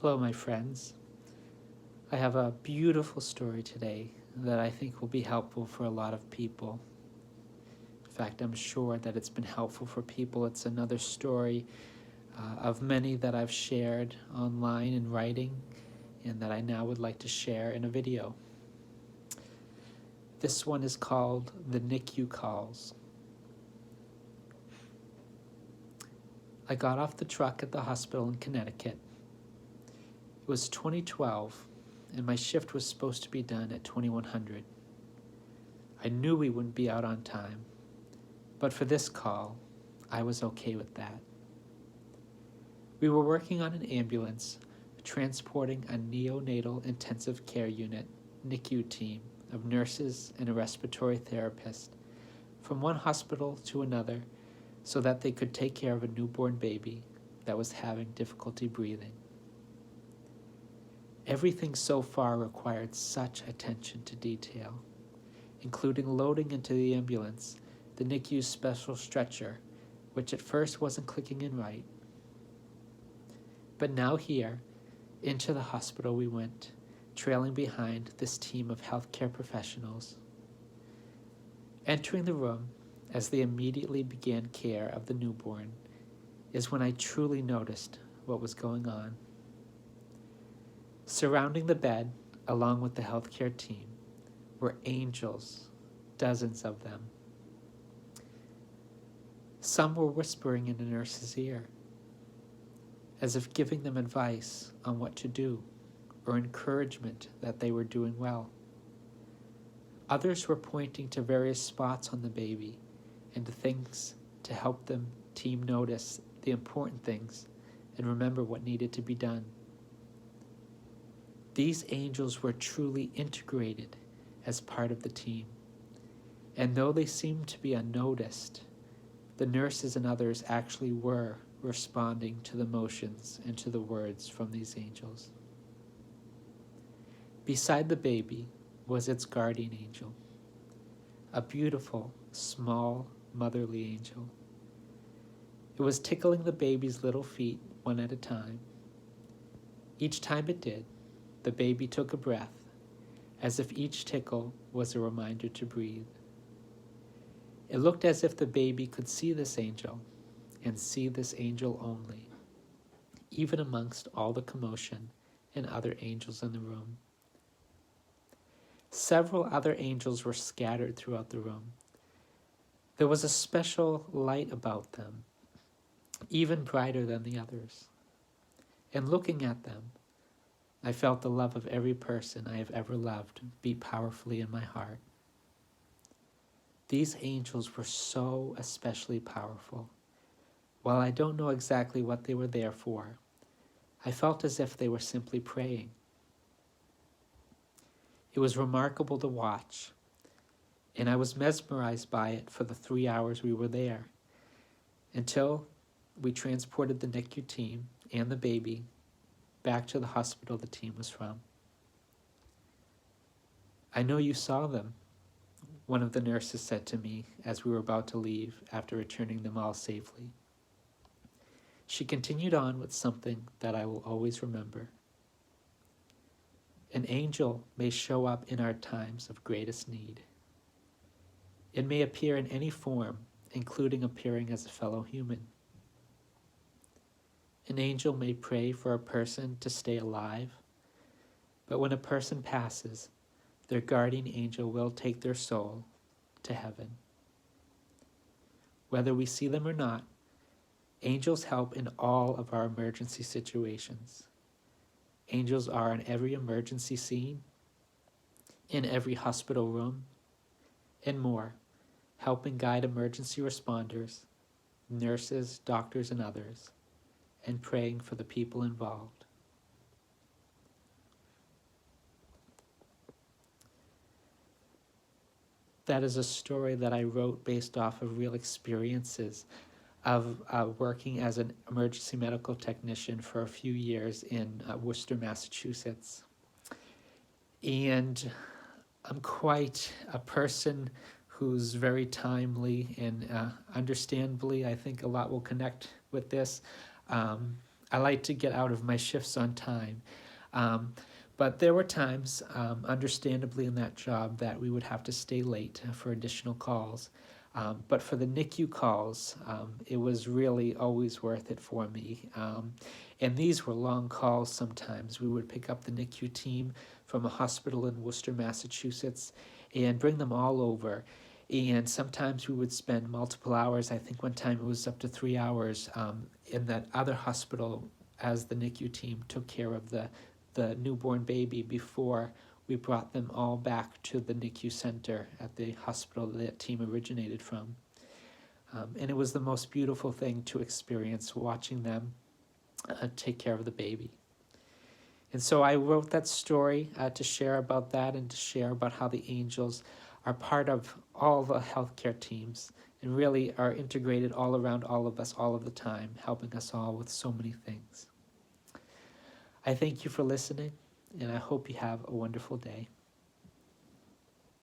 Hello, my friends. I have a beautiful story today that I think will be helpful for a lot of people. In fact, I'm sure that it's been helpful for people. It's another story of many that I've shared online in writing and that I now would like to share in a video. This one is called The NICU Calls. I got off the truck at the hospital in Connecticut. It was 2012, and my shift was supposed to be done at 2100. I knew we wouldn't be out on time, but for this call, I was okay with that. We were working on an ambulance transporting a neonatal intensive care unit NICU team of nurses and a respiratory therapist from one hospital to another so that they could take care of a newborn baby that was having difficulty breathing. Everything so far required such attention to detail, including loading into the ambulance the NICU's special stretcher, which at first wasn't clicking in right. But now here, into the hospital we went, trailing behind this team of healthcare professionals. Entering the room, as they immediately began care of the newborn, is when I truly noticed what was going on. Surrounding the bed, along with the healthcare team, were angels, dozens of them. Some were whispering in the nurse's ear, as if giving them advice on what to do or encouragement that they were doing well. Others were pointing to various spots on the baby and to things to help the team notice the important things and remember what needed to be done. These angels were truly integrated as part of the team, and though they seemed to be unnoticed, the nurses and others actually were responding to the motions and to the words from these angels. Beside the baby was its guardian angel, a beautiful, small, motherly angel. It was tickling the baby's little feet one at a time. Each time it did, the baby took a breath, as if each tickle was a reminder to breathe. It looked as if the baby could see this angel, and see this angel only, even amongst all the commotion and other angels in the room. Several other angels were scattered throughout the room. There was a special light about them, even brighter than the others. And looking at them, I felt the love of every person I have ever loved beat powerfully in my heart. These angels were so especially powerful. While I don't know exactly what they were there for, I felt as if they were simply praying. It was remarkable to watch, and I was mesmerized by it for the 3 hours we were there, until we transported the NICU team and the baby back to the hospital the team was from. "I know you saw them," one of the nurses said to me as we were about to leave after returning them all safely. She continued on with something that I will always remember. "An angel may show up in our times of greatest need. It may appear in any form, including appearing as a fellow human. An angel may pray for a person to stay alive, but when a person passes, their guardian angel will take their soul to heaven. Whether we see them or not, angels help in all of our emergency situations. Angels are in every emergency scene, in every hospital room, and more, helping guide emergency responders, nurses, doctors, and others, and praying for the people involved." That is a story that I wrote based off of real experiences of working as an emergency medical technician for a few years in Worcester, Massachusetts. And I'm quite a person who's very timely, and understandably, I think a lot will connect with this. I like to get out of my shifts on time. Um, but there were times, understandably in that job, that we would have to stay late for additional calls. But for the NICU calls, it was really always worth it for me. And these were long calls sometimes. We would pick up the NICU team from a hospital in Worcester, Massachusetts, and bring them all over. And sometimes we would spend multiple hours. I think one time it was up to 3 hours in that other hospital as the NICU team took care of the newborn baby before we brought them all back to the NICU center at the hospital that team originated from. And it was the most beautiful thing to experience, watching them take care of the baby. And so I wrote that story to share about that and to share about how the angels are part of all the healthcare teams and really are integrated all around all of us all of the time, helping us all with so many things. I thank you for listening, and I hope you have a wonderful day.